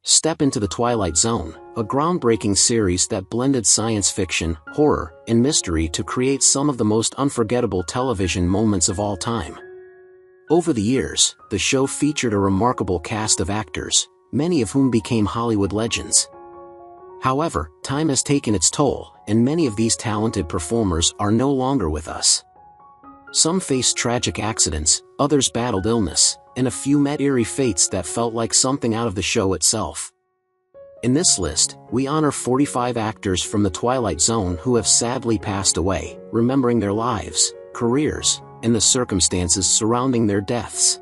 Step into the Twilight Zone, a groundbreaking series that blended science fiction, horror, and mystery to create some of the most unforgettable television moments of all time. Over the years, the show featured a remarkable cast of actors, many of whom became Hollywood legends. However, time has taken its toll, and many of these talented performers are no longer with us. Some faced tragic accidents, others battled illness, and a few met eerie fates that felt like something out of the show itself. In this list, we honor 45 actors from the Twilight Zone who have sadly passed away, remembering their lives, careers, and the circumstances surrounding their deaths.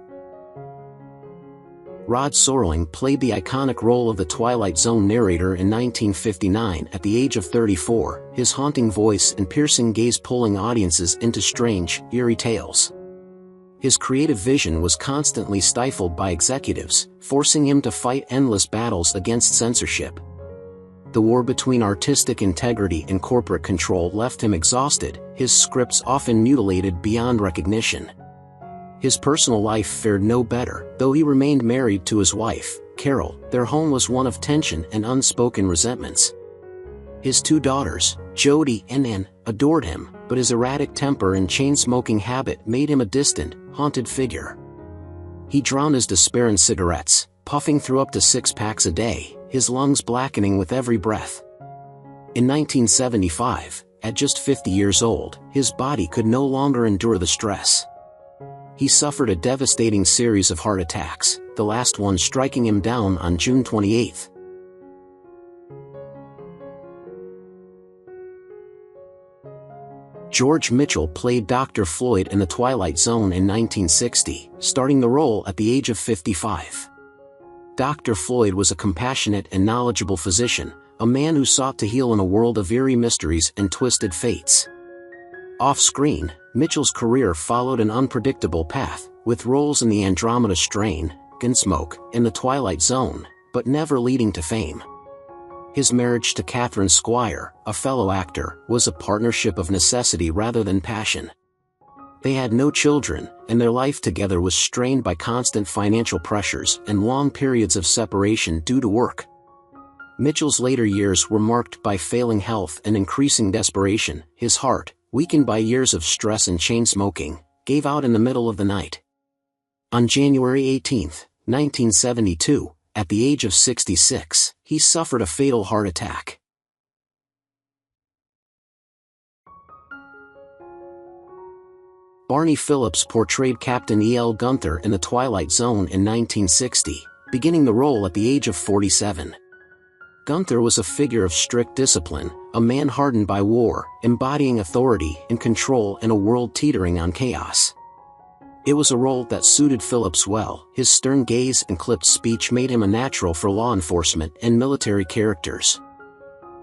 Rod Serling played the iconic role of the Twilight Zone narrator in 1959 at the age of 34, his haunting voice and piercing gaze pulling audiences into strange, eerie tales. His creative vision was constantly stifled by executives, forcing him to fight endless battles against censorship. The war between artistic integrity and corporate control left him exhausted, his scripts often mutilated beyond recognition. His personal life fared no better, though he remained married to his wife, Carol. Their home was one of tension and unspoken resentments. His two daughters, Jody and Nan, adored him, but his erratic temper and chain-smoking habit made him a distant, haunted figure. He drowned his despair in cigarettes, puffing through up to 6 packs a day, his lungs blackening with every breath. In 1975, at just 50 years old, his body could no longer endure the stress. He suffered a devastating series of heart attacks, the last one striking him down on June 28. George Mitchell played Dr. Floyd in The Twilight Zone in 1960, starting the role at the age of 55. Dr. Floyd was a compassionate and knowledgeable physician, a man who sought to heal in a world of eerie mysteries and twisted fates. Off-screen, Mitchell's career followed an unpredictable path, with roles in The Andromeda Strain, Gunsmoke, and The Twilight Zone, but never leading to fame. His marriage to Catherine Squire, a fellow actor, was a partnership of necessity rather than passion. They had no children, and their life together was strained by constant financial pressures and long periods of separation due to work. Mitchell's later years were marked by failing health and increasing desperation. His heart, weakened by years of stress and chain-smoking, gave out in the middle of the night. On January 18, 1972, at the age of 66, he suffered a fatal heart attack. Barney Phillips portrayed Captain E.L. Gunther in The Twilight Zone in 1960, beginning the role at the age of 47. Gunther was a figure of strict discipline, a man hardened by war, embodying authority and control in a world teetering on chaos. It was a role that suited Phillips well. His stern gaze and clipped speech made him a natural for law enforcement and military characters.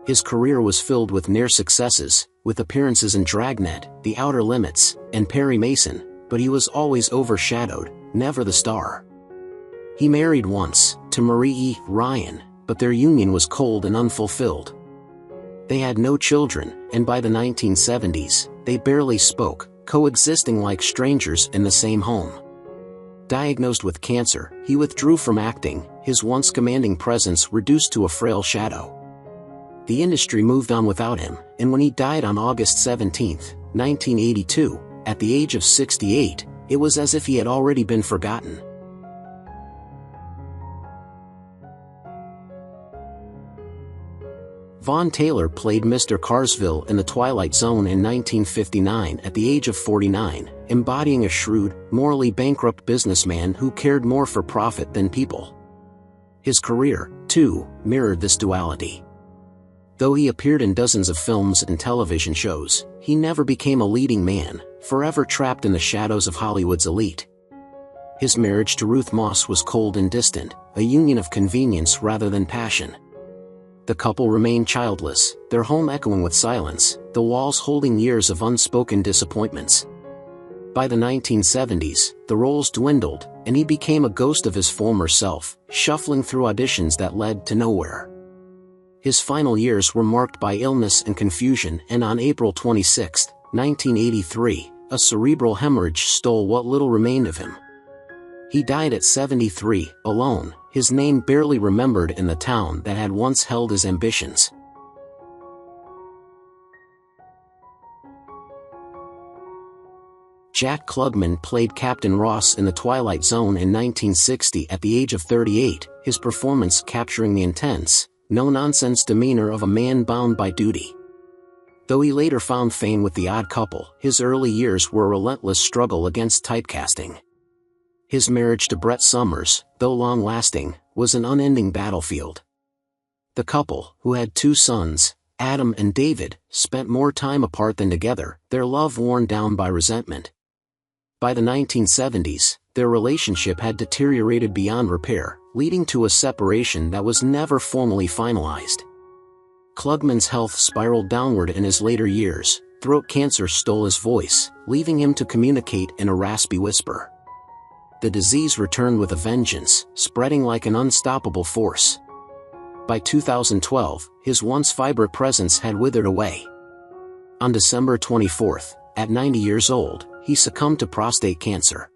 His career was filled with near successes, with appearances in Dragnet, The Outer Limits, and Perry Mason, but he was always overshadowed, never the star. He married once, to Marie E. Ryan, but their union was cold and unfulfilled. They had no children, and by the 1970s, they barely spoke, coexisting like strangers in the same home. Diagnosed with cancer, he withdrew from acting, his once commanding presence reduced to a frail shadow. The industry moved on without him, and when he died on August 17, 1982, at the age of 68, it was as if he had already been forgotten. Vaughn Taylor played Mr. Carsville in The Twilight Zone in 1959 at the age of 49, embodying a shrewd, morally bankrupt businessman who cared more for profit than people. His career, too, mirrored this duality. Though he appeared in dozens of films and television shows, he never became a leading man, forever trapped in the shadows of Hollywood's elite. His marriage to Ruth Moss was cold and distant, a union of convenience rather than passion. The couple remained childless, their home echoing with silence, the walls holding years of unspoken disappointments. By the 1970s, the roles dwindled, and he became a ghost of his former self, shuffling through auditions that led to nowhere. His final years were marked by illness and confusion, and on April 26, 1983, a cerebral hemorrhage stole what little remained of him. He died at 73, alone, his name barely remembered in the town that had once held his ambitions. Jack Klugman played Captain Ross in The Twilight Zone in 1960 at the age of 38, his performance capturing the intense, no-nonsense demeanor of a man bound by duty. Though he later found fame with The Odd Couple, his early years were a relentless struggle against typecasting. His marriage to Brett Summers, though long-lasting, was an unending battlefield. The couple, who had 2 sons, Adam and David, spent more time apart than together, their love worn down by resentment. By the 1970s, their relationship had deteriorated beyond repair, leading to a separation that was never formally finalized. Klugman's health spiraled downward in his later years. Throat cancer stole his voice, leaving him to communicate in a raspy whisper. The disease returned with a vengeance, spreading like an unstoppable force. By 2012, his once vibrant presence had withered away. On December 24, at 90 years old, he succumbed to prostate cancer.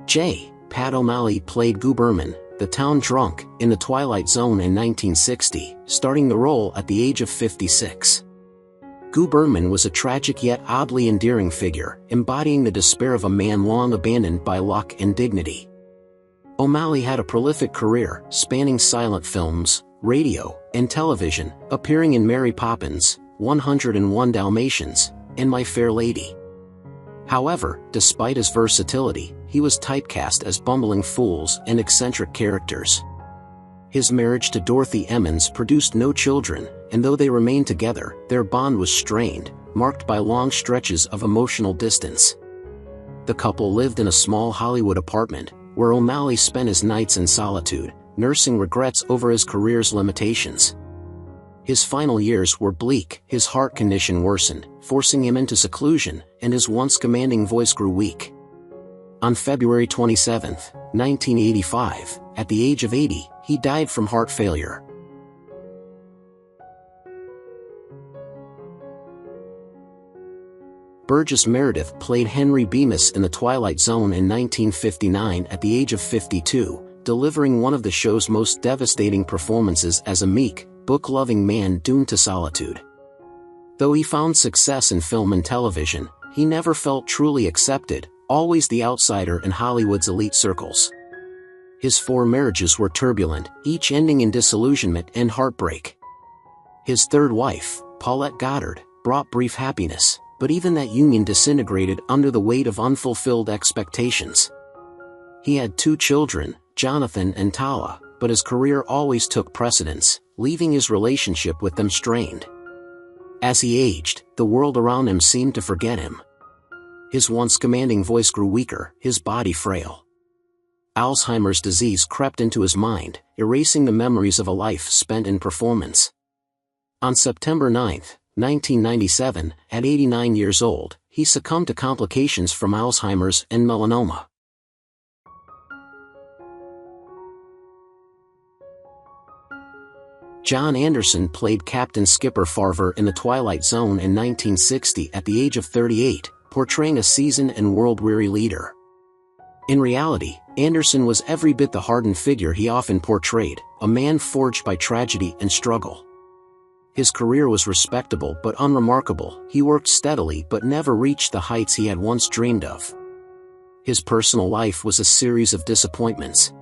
J. Pat O'Malley played Gooberman, the town drunk, in The Twilight Zone in 1960, starting the role at the age of 56. Gooberman was a tragic yet oddly endearing figure, embodying the despair of a man long abandoned by luck and dignity. O'Malley had a prolific career, spanning silent films, radio, and television, appearing in Mary Poppins, 101 Dalmatians, and My Fair Lady. However, despite his versatility, he was typecast as bumbling fools and eccentric characters. His marriage to Dorothy Emmons produced no children, and though they remained together, their bond was strained, marked by long stretches of emotional distance. The couple lived in a small Hollywood apartment, where O'Malley spent his nights in solitude, nursing regrets over his career's limitations. His final years were bleak, his heart condition worsened, forcing him into seclusion, and his once commanding voice grew weak. On February 27, 1985, at the age of 80, he died from heart failure. Burgess Meredith played Henry Bemis in The Twilight Zone in 1959 at the age of 52, delivering one of the show's most devastating performances as a meek, book-loving man doomed to solitude. Though he found success in film and television, he never felt truly accepted, always the outsider in Hollywood's elite circles. His 4 marriages were turbulent, each ending in disillusionment and heartbreak. His third wife, Paulette Goddard, brought brief happiness, but even that union disintegrated under the weight of unfulfilled expectations. He had 2 children, Jonathan and Tala, but his career always took precedence, leaving his relationship with them strained. As he aged, the world around him seemed to forget him. His once commanding voice grew weaker, his body frail. Alzheimer's disease crept into his mind, erasing the memories of a life spent in performance. On September 9, 1997, at 89 years old, he succumbed to complications from Alzheimer's and melanoma. John Anderson played Captain Skipper Farver in The Twilight Zone in 1960 at the age of 38, portraying a seasoned and world-weary leader. In reality, Anderson was every bit the hardened figure he often portrayed, a man forged by tragedy and struggle. His career was respectable but unremarkable, he worked steadily but never reached the heights he had once dreamed of. His personal life was a series of disappointments.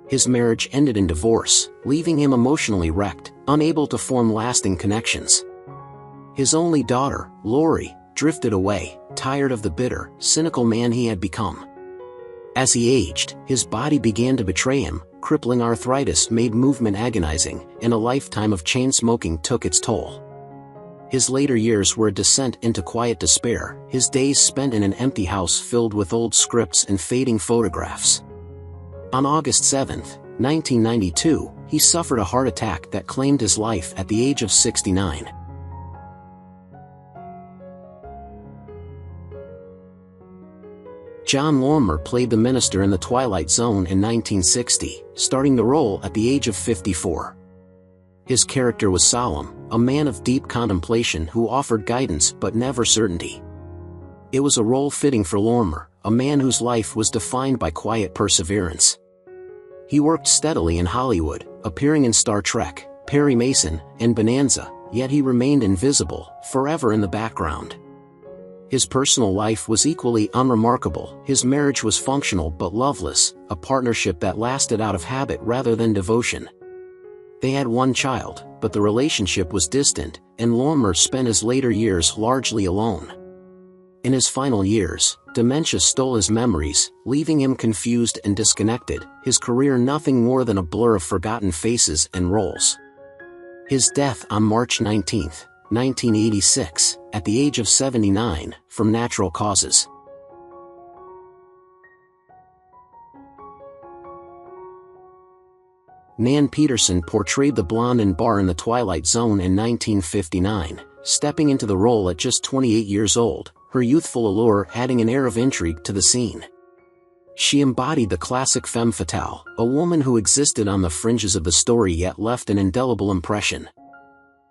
His marriage ended in divorce, leaving him emotionally wrecked, unable to form lasting connections. His only daughter, Lori, drifted away, tired of the bitter, cynical man he had become. As he aged, his body began to betray him, crippling arthritis made movement agonizing, and a lifetime of chain smoking took its toll. His later years were a descent into quiet despair, his days spent in an empty house filled with old scripts and fading photographs. On August 7, 1992, he suffered a heart attack that claimed his life at the age of 69. John Lormer played the minister in The Twilight Zone in 1960, starting the role at the age of 54. His character was solemn, a man of deep contemplation who offered guidance but never certainty. It was a role fitting for Lormer, a man whose life was defined by quiet perseverance. He worked steadily in Hollywood, appearing in Star Trek, Perry Mason, and Bonanza, yet he remained invisible, forever in the background. His personal life was equally unremarkable. His marriage was functional but loveless, a partnership that lasted out of habit rather than devotion. They had one child, but the relationship was distant, and Lormer spent his later years largely alone. In his final years, dementia stole his memories, leaving him confused and disconnected, his career nothing more than a blur of forgotten faces and roles. His death on March 19, 1986, at the age of 79, from natural causes. Nan Peterson portrayed the blonde in Bar in the Twilight Zone in 1959, stepping into the role at just 28 years old, her youthful allure adding an air of intrigue to the scene. She embodied the classic femme fatale, a woman who existed on the fringes of the story yet left an indelible impression.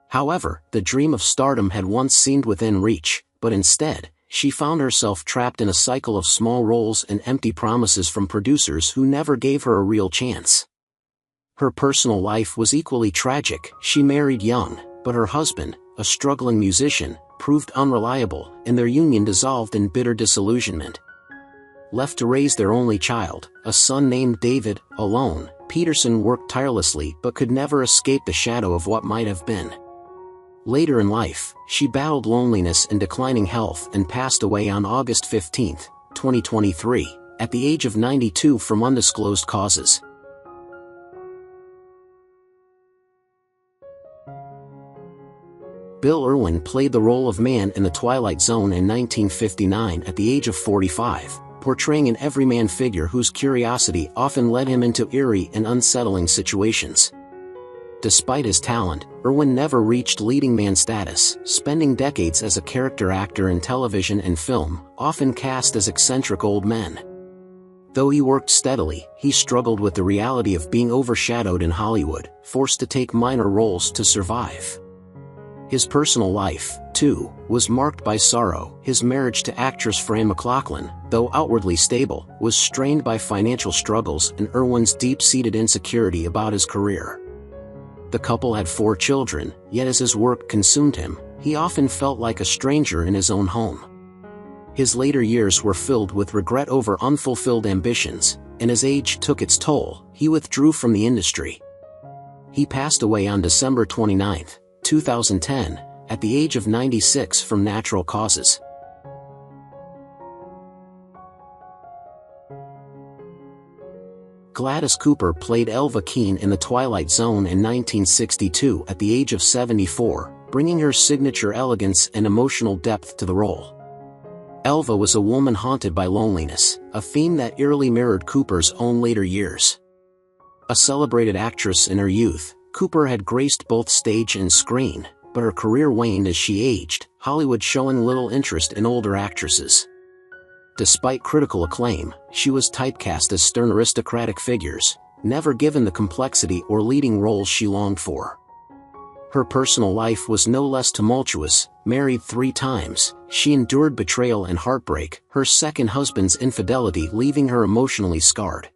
However, the dream of stardom had once seemed within reach, but instead, she found herself trapped in a cycle of small roles and empty promises from producers who never gave her a real chance. Her personal life was equally tragic. She married young, but her husband, a struggling musician, proved unreliable, and their union dissolved in bitter disillusionment. Left to raise their only child, a son named David, alone, Peterson worked tirelessly but could never escape the shadow of what might have been. Later in life, she battled loneliness and declining health and passed away on August 15, 2023, at the age of 92 from undisclosed causes. Bill Erwin played the role of Man in the Twilight Zone in 1959 at the age of 45, portraying an everyman figure whose curiosity often led him into eerie and unsettling situations. Despite his talent, Erwin never reached leading man status, spending decades as a character actor in television and film, often cast as eccentric old men. Though he worked steadily, he struggled with the reality of being overshadowed in Hollywood, forced to take minor roles to survive. His personal life, too, was marked by sorrow. His marriage to actress Fran McLachlan, though outwardly stable, was strained by financial struggles and Erwin's deep-seated insecurity about his career. The couple had 4 children, yet as his work consumed him, he often felt like a stranger in his own home. His later years were filled with regret over unfulfilled ambitions, and as age took its toll, he withdrew from the industry. He passed away on December 29, 2010, at the age of 96 from natural causes. Gladys Cooper played Elva Keene in The Twilight Zone in 1962 at the age of 74, bringing her signature elegance and emotional depth to the role. Elva was a woman haunted by loneliness, a theme that eerily mirrored Cooper's own later years. A celebrated actress in her youth, Cooper had graced both stage and screen, but her career waned as she aged, Hollywood showing little interest in older actresses. Despite critical acclaim, she was typecast as stern aristocratic figures, never given the complexity or leading roles she longed for. Her personal life was no less tumultuous. Married 3 times, she endured betrayal and heartbreak, her second husband's infidelity leaving her emotionally scarred.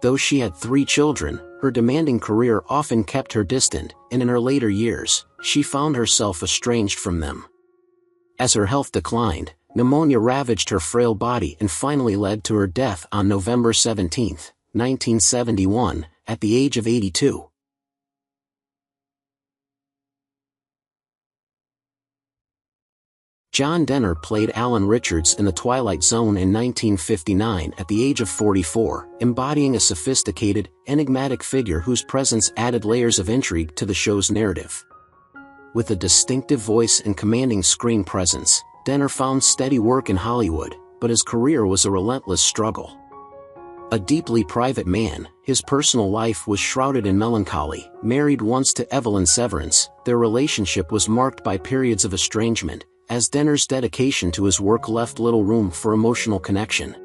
Though she had 3 children, her demanding career often kept her distant, and in her later years, she found herself estranged from them. As her health declined, pneumonia ravaged her frail body and finally led to her death on November 17, 1971, at the age of 82. John Dehner played Alan Richards in The Twilight Zone in 1959 at the age of 44, embodying a sophisticated, enigmatic figure whose presence added layers of intrigue to the show's narrative. With a distinctive voice and commanding screen presence, Dehner found steady work in Hollywood, but his career was a relentless struggle. A deeply private man, his personal life was shrouded in melancholy. Married once to Evelyn Severance, their relationship was marked by periods of estrangement, as Dehner's dedication to his work left little room for emotional connection.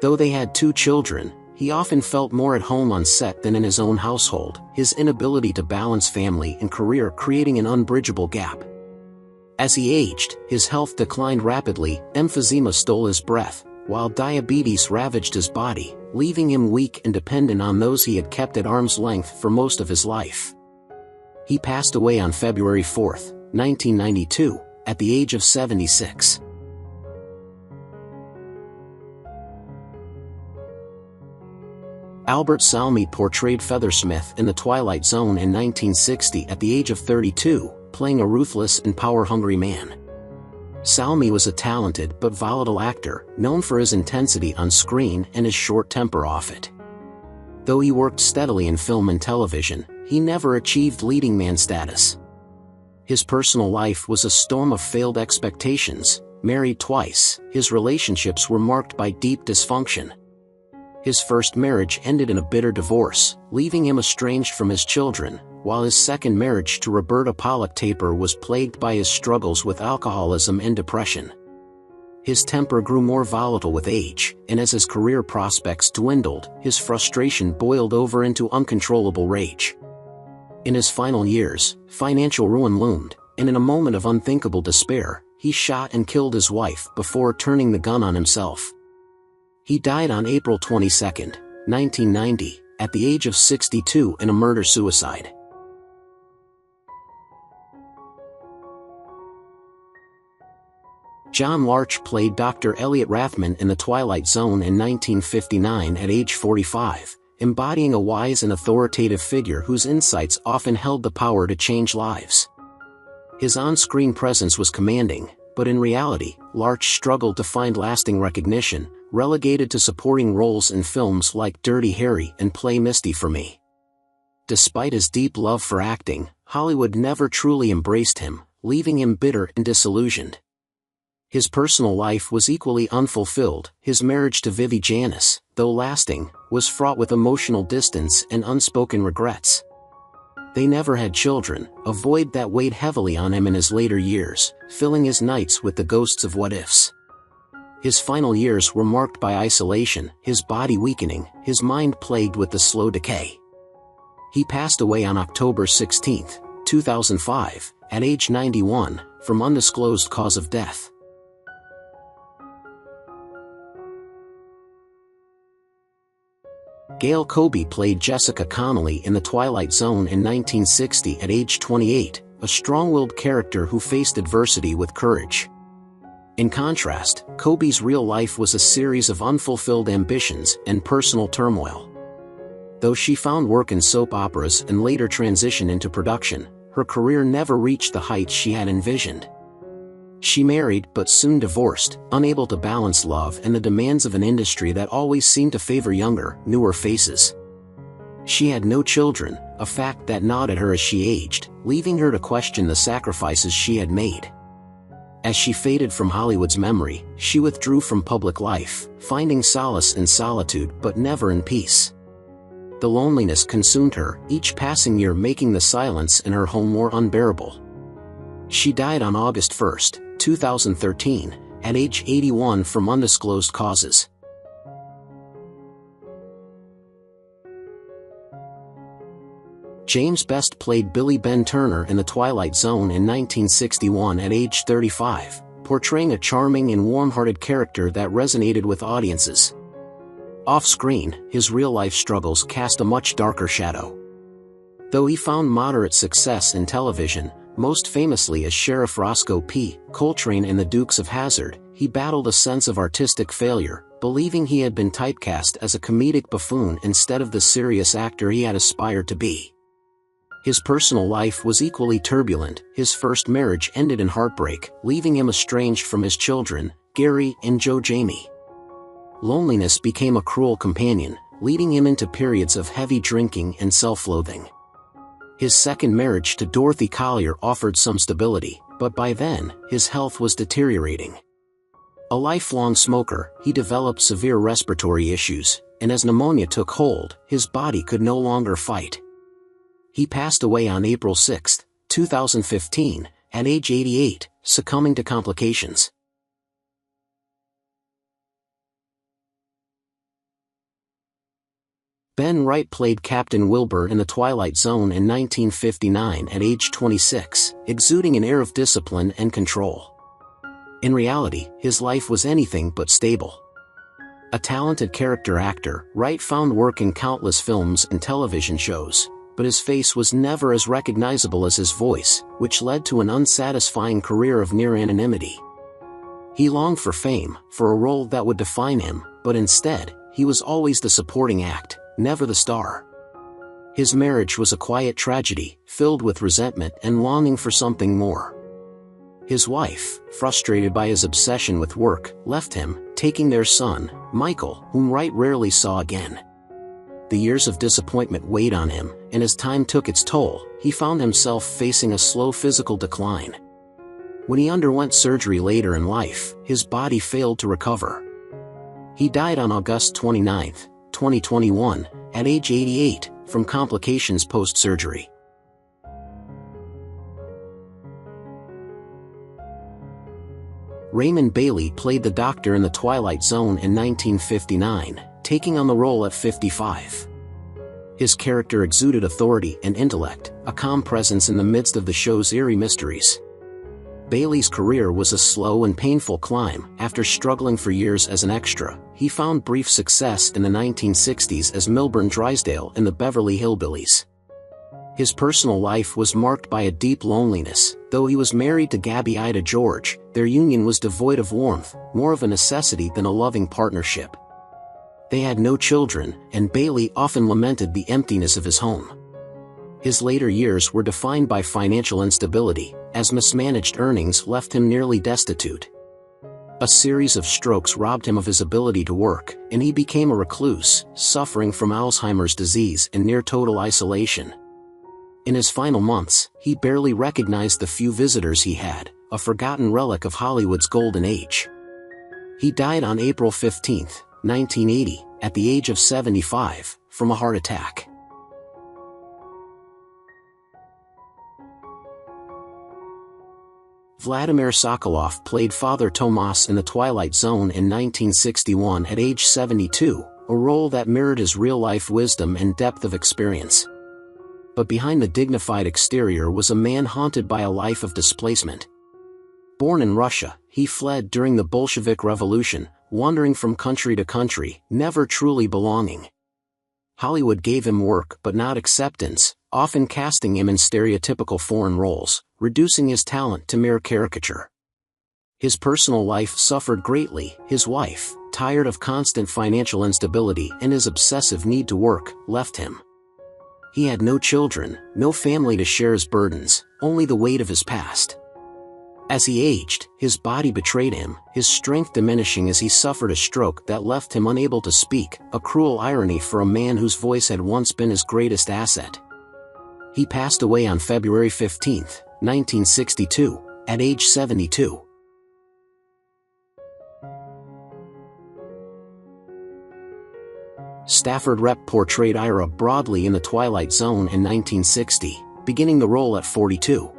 Though they had 2 children, he often felt more at home on set than in his own household, his inability to balance family and career creating an unbridgeable gap. As he aged, his health declined rapidly, emphysema stole his breath, while diabetes ravaged his body, leaving him weak and dependent on those he had kept at arm's length for most of his life. He passed away on February 4, 1992, at the age of 76. Albert Salmi portrayed Feathersmith in The Twilight Zone in 1960 at the age of 32, playing a ruthless and power-hungry man. Salmi was a talented but volatile actor, known for his intensity on screen and his short temper off it. Though he worked steadily in film and television, he never achieved leading man status. His personal life was a storm of failed expectations. Married twice, his relationships were marked by deep dysfunction. His first marriage ended in a bitter divorce, leaving him estranged from his children, while his second marriage to Roberta Pollock Taper was plagued by his struggles with alcoholism and depression. His temper grew more volatile with age, and as his career prospects dwindled, his frustration boiled over into uncontrollable rage. In his final years, financial ruin loomed, and in a moment of unthinkable despair, he shot and killed his wife before turning the gun on himself. He died on April 22, 1990, at the age of 62 in a murder-suicide. John Larch played Dr. Elliot Rathman in The Twilight Zone in 1959 at age 45, embodying a wise and authoritative figure whose insights often held the power to change lives. His on-screen presence was commanding, but in reality, Larch struggled to find lasting recognition, relegated to supporting roles in films like Dirty Harry and Play Misty for Me. Despite his deep love for acting, Hollywood never truly embraced him, leaving him bitter and disillusioned. His personal life was equally unfulfilled. His marriage to Vivi Janis, though lasting, was fraught with emotional distance and unspoken regrets. They never had children, a void that weighed heavily on him in his later years, filling his nights with the ghosts of what-ifs. His final years were marked by isolation, his body weakening, his mind plagued with the slow decay. He passed away on October 16, 2005, at age 91, from undisclosed cause of death. Gail Kobe played Jessica Connolly in The Twilight Zone in 1960 at age 28, a strong-willed character who faced adversity with courage. In contrast, Kobe's real life was a series of unfulfilled ambitions and personal turmoil. Though she found work in soap operas and later transitioned into production, her career never reached the heights she had envisioned. She married but soon divorced, unable to balance love and the demands of an industry that always seemed to favor younger, newer faces. She had no children, a fact that gnawed at her as she aged, leaving her to question the sacrifices she had made. As she faded from Hollywood's memory, she withdrew from public life, finding solace in solitude but never in peace. The loneliness consumed her, each passing year making the silence in her home more unbearable. She died on August 1, 2013, at age 81 from undisclosed causes. James Best played Billy Ben Turner in The Twilight Zone in 1961 at age 35, portraying a charming and warm-hearted character that resonated with audiences. Off-screen, his real-life struggles cast a much darker shadow. Though he found moderate success in television, most famously as Sheriff Roscoe P. Coltrane in The Dukes of Hazzard, he battled a sense of artistic failure, believing he had been typecast as a comedic buffoon instead of the serious actor he had aspired to be. His personal life was equally turbulent. His first marriage ended in heartbreak, leaving him estranged from his children, Gary and Joe Jamie. Loneliness became a cruel companion, leading him into periods of heavy drinking and self-loathing. His second marriage to Dorothy Collier offered some stability, but by then, his health was deteriorating. A lifelong smoker, he developed severe respiratory issues, and as pneumonia took hold, his body could no longer fight. He passed away on April 6, 2015, at age 88, succumbing to complications. Ben Wright played Captain Wilbur in The Twilight Zone in 1959 at age 26, exuding an air of discipline and control. In reality, his life was anything but stable. A talented character actor, Wright found work in countless films and television shows, but his face was never as recognizable as his voice, which led to an unsatisfying career of near anonymity. He longed for fame, for a role that would define him, but instead, he was always the supporting act, never the star. His marriage was a quiet tragedy, filled with resentment and longing for something more. His wife, frustrated by his obsession with work, left him, taking their son, Michael, whom Wright rarely saw again. The years of disappointment weighed on him, and as time took its toll, he found himself facing a slow physical decline. When he underwent surgery later in life, his body failed to recover. He died on August 29, 2021, at age 88, from complications post-surgery. Raymond Bailey played the Doctor in The Twilight Zone in 1959, taking on the role at 55. His character exuded authority and intellect, a calm presence in the midst of the show's eerie mysteries. Bailey's career was a slow and painful climb. After struggling for years as an extra, he found brief success in the 1960s as Milburn Drysdale in the Beverly Hillbillies. His personal life was marked by a deep loneliness. Though he was married to Gabby Ida George, their union was devoid of warmth, more of a necessity than a loving partnership. They had no children, and Bailey often lamented the emptiness of his home. His later years were defined by financial instability, as mismanaged earnings left him nearly destitute. A series of strokes robbed him of his ability to work, and he became a recluse, suffering from Alzheimer's disease and near-total isolation. In his final months, he barely recognized the few visitors he had, a forgotten relic of Hollywood's golden age. He died on April 15, 1980, at the age of 75, from a heart attack. Vladimir Sokoloff played Father Tomas in The Twilight Zone in 1961 at age 72, a role that mirrored his real-life wisdom and depth of experience. But behind the dignified exterior was a man haunted by a life of displacement. Born in Russia, he fled during the Bolshevik Revolution, wandering from country to country, never truly belonging. Hollywood gave him work but not acceptance, often casting him in stereotypical foreign roles, reducing his talent to mere caricature. His personal life suffered greatly. His wife, tired of constant financial instability and his obsessive need to work, left him. He had no children, no family to share his burdens, only the weight of his past. As he aged, his body betrayed him, his strength diminishing as he suffered a stroke that left him unable to speak, a cruel irony for a man whose voice had once been his greatest asset. He passed away on February 15, 1962, at age 72. Stafford Repp portrayed Ira Broadley in The Twilight Zone in 1960, beginning the role at 42.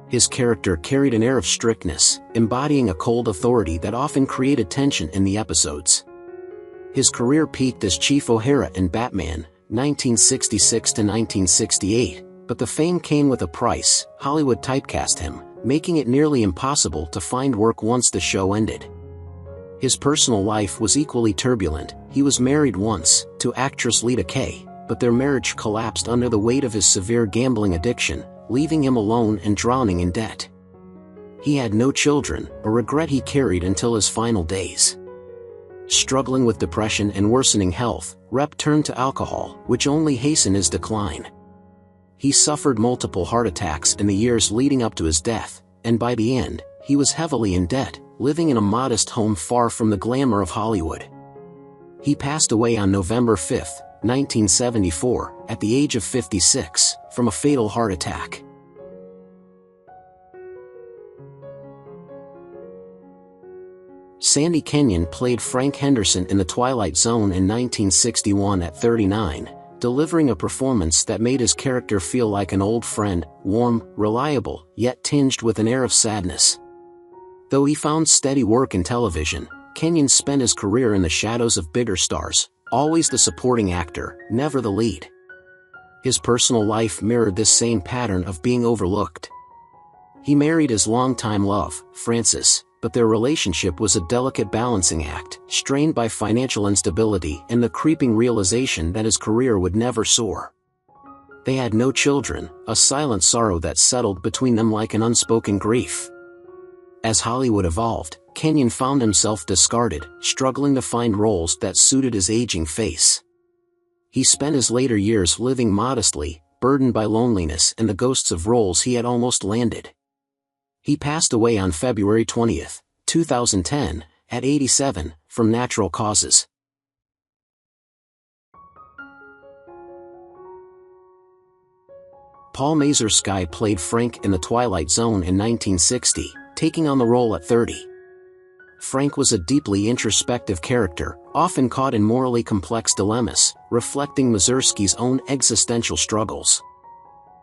His character carried an air of strictness, embodying a cold authority that often created tension in the episodes. His career peaked as Chief O'Hara in Batman, 1966 to 1968, but the fame came with a price. Hollywood typecast him, making it nearly impossible to find work once the show ended. His personal life was equally turbulent. He was married once, to actress Lita Kay, but their marriage collapsed under the weight of his severe gambling addiction, leaving him alone and drowning in debt. He had no children, a regret he carried until his final days. Struggling with depression and worsening health, Repp turned to alcohol, which only hastened his decline. He suffered multiple heart attacks in the years leading up to his death, and by the end, he was heavily in debt, living in a modest home far from the glamour of Hollywood. He passed away on November 5, 1974, at the age of 56, from a fatal heart attack. Sandy Kenyon played Frank Henderson in The Twilight Zone in 1961 at 39, delivering a performance that made his character feel like an old friend, warm, reliable, yet tinged with an air of sadness. Though he found steady work in television, Kenyon spent his career in the shadows of bigger stars, always the supporting actor, never the lead. His personal life mirrored this same pattern of being overlooked. He married his longtime love, Frances, but their relationship was a delicate balancing act, strained by financial instability and the creeping realization that his career would never soar. They had no children, a silent sorrow that settled between them like an unspoken grief. As Hollywood evolved, Kenyon found himself discarded, struggling to find roles that suited his aging face. He spent his later years living modestly, burdened by loneliness and the ghosts of roles he had almost landed. He passed away on February 20, 2010, at 87, from natural causes. Paul Mazursky played Frank in The Twilight Zone in 1960, taking on the role at 30. Frank was a deeply introspective character, often caught in morally complex dilemmas, reflecting Mazursky's own existential struggles.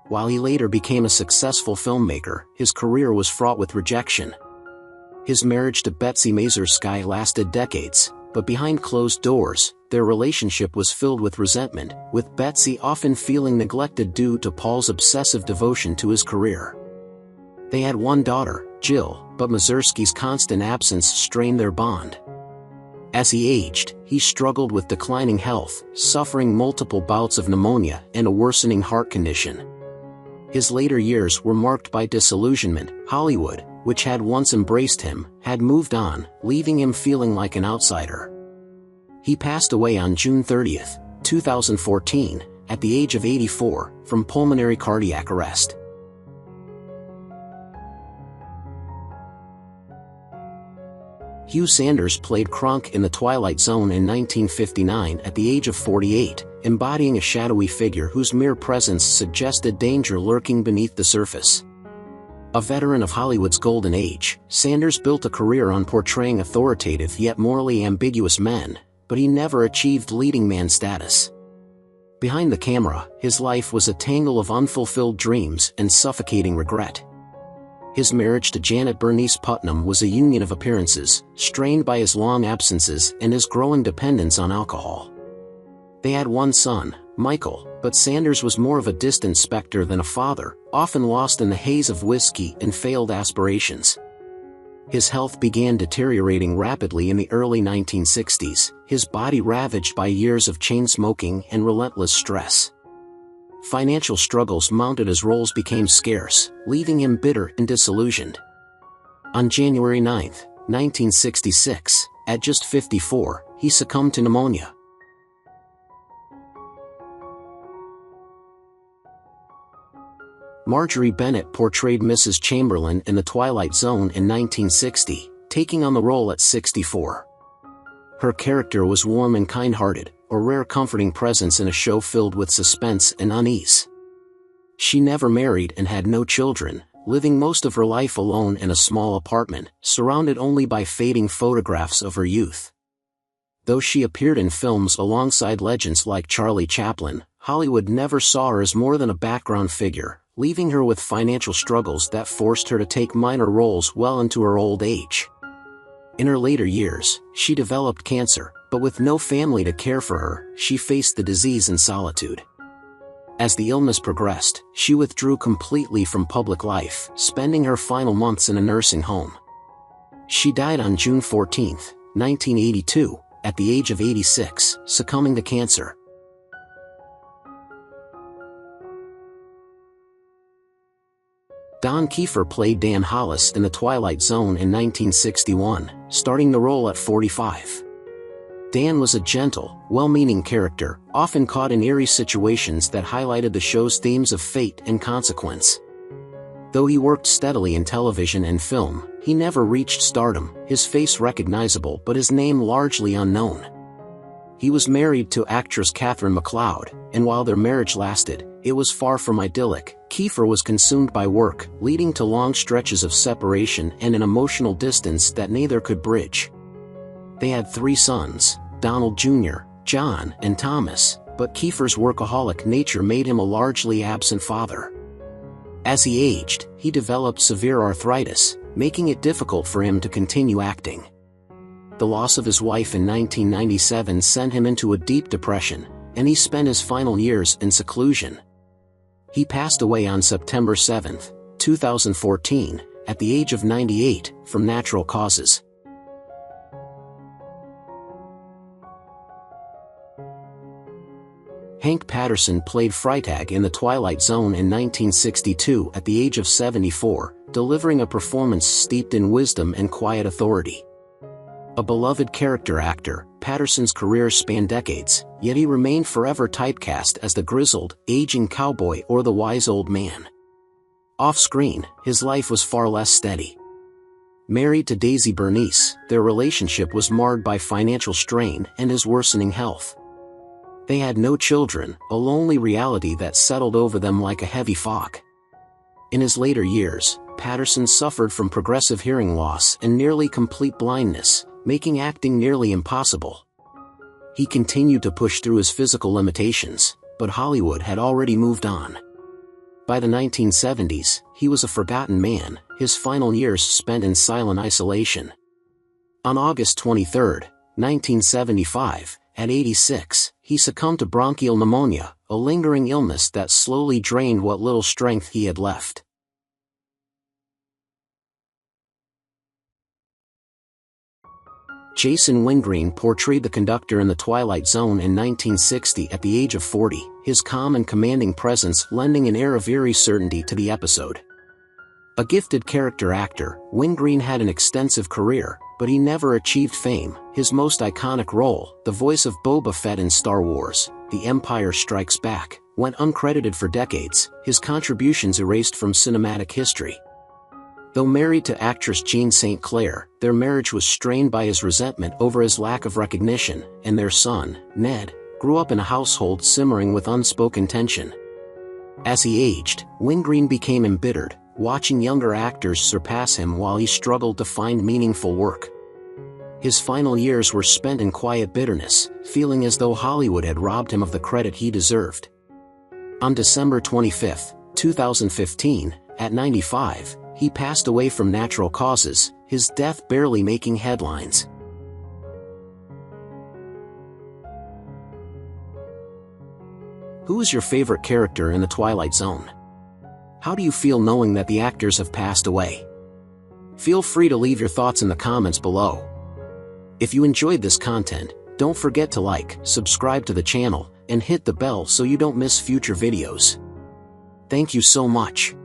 While he later became a successful filmmaker, his career was fraught with rejection. His marriage to Betsy Mazursky lasted decades, but behind closed doors, their relationship was filled with resentment, with Betsy often feeling neglected due to Paul's obsessive devotion to his career. They had one daughter, Jill, but Mazursky's constant absence strained their bond. As he aged, he struggled with declining health, suffering multiple bouts of pneumonia and a worsening heart condition. His later years were marked by disillusionment. Hollywood, which had once embraced him, had moved on, leaving him feeling like an outsider. He passed away on June 30, 2014, at the age of 84, from pulmonary cardiac arrest. Hugh Sanders played Kronk in The Twilight Zone in 1959 at the age of 48, embodying a shadowy figure whose mere presence suggested danger lurking beneath the surface. A veteran of Hollywood's golden age, Sanders built a career on portraying authoritative yet morally ambiguous men, but he never achieved leading man status. Behind the camera, his life was a tangle of unfulfilled dreams and suffocating regret. His marriage to Janet Bernice Putnam was a union of appearances, strained by his long absences and his growing dependence on alcohol. They had one son, Michael, but Sanders was more of a distant specter than a father, often lost in the haze of whiskey and failed aspirations. His health began deteriorating rapidly in the early 1960s, his body ravaged by years of chain smoking and relentless stress. Financial struggles mounted as roles became scarce, leaving him bitter and disillusioned. On January 9, 1966, at just 54, he succumbed to pneumonia. Marjorie Bennett portrayed Mrs. Chamberlain in The Twilight Zone in 1960, taking on the role at 64. Her character was warm and kind-hearted, a rare comforting presence in a show filled with suspense and unease. She never married and had no children, living most of her life alone in a small apartment, surrounded only by fading photographs of her youth. Though she appeared in films alongside legends like Charlie Chaplin, Hollywood never saw her as more than a background figure, leaving her with financial struggles that forced her to take minor roles well into her old age. In her later years, she developed cancer, but with no family to care for her, she faced the disease in solitude. As the illness progressed, she withdrew completely from public life, spending her final months in a nursing home. She died on June 14, 1982, at the age of 86, succumbing to cancer. Don Keefer played Dan Hollis in The Twilight Zone in 1961, starting the role at 45. Dan was a gentle, well-meaning character, often caught in eerie situations that highlighted the show's themes of fate and consequence. Though he worked steadily in television and film, he never reached stardom, his face recognizable but his name largely unknown. He was married to actress Catherine MacLeod, and while their marriage lasted, it was far from idyllic. Keefer was consumed by work, leading to long stretches of separation and an emotional distance that neither could bridge. They had 3 sons, Donald Jr., John, and Thomas, but Keefer's workaholic nature made him a largely absent father. As he aged, he developed severe arthritis, making it difficult for him to continue acting. The loss of his wife in 1997 sent him into a deep depression, and he spent his final years in seclusion. He passed away on September 7, 2014, at the age of 98, from natural causes. Hank Patterson played Freitag in The Twilight Zone in 1962 at the age of 74, delivering a performance steeped in wisdom and quiet authority. A beloved character actor, Patterson's career spanned decades, yet he remained forever typecast as the grizzled, aging cowboy or the wise old man. Off-screen, his life was far less steady. Married to Daisy Bernice, their relationship was marred by financial strain and his worsening health. They had no children, a lonely reality that settled over them like a heavy fog. In his later years, Patterson suffered from progressive hearing loss and nearly complete blindness, making acting nearly impossible. He continued to push through his physical limitations, but Hollywood had already moved on. By the 1970s, he was a forgotten man, his final years spent in silent isolation. On August 23, 1975, at 86, he succumbed to bronchial pneumonia, a lingering illness that slowly drained what little strength he had left. Jason Wingreen portrayed the conductor in The Twilight Zone in 1960 at the age of 40, his calm and commanding presence lending an air of eerie certainty to the episode. A gifted character actor, Wingreen had an extensive career, but he never achieved fame. His most iconic role, the voice of Boba Fett in Star Wars, The Empire Strikes Back, went uncredited for decades, his contributions erased from cinematic history. Though married to actress Jean St. Clair, their marriage was strained by his resentment over his lack of recognition, and their son, Ned, grew up in a household simmering with unspoken tension. As he aged, Wingreen became embittered, watching younger actors surpass him while he struggled to find meaningful work. His final years were spent in quiet bitterness, feeling as though Hollywood had robbed him of the credit he deserved. On December 25, 2015, at 95, he passed away from natural causes, his death barely making headlines. Who is your favorite character in The Twilight Zone? How do you feel knowing that the actors have passed away? Feel free to leave your thoughts in the comments below. If you enjoyed this content, don't forget to like, subscribe to the channel, and hit the bell so you don't miss future videos. Thank you so much.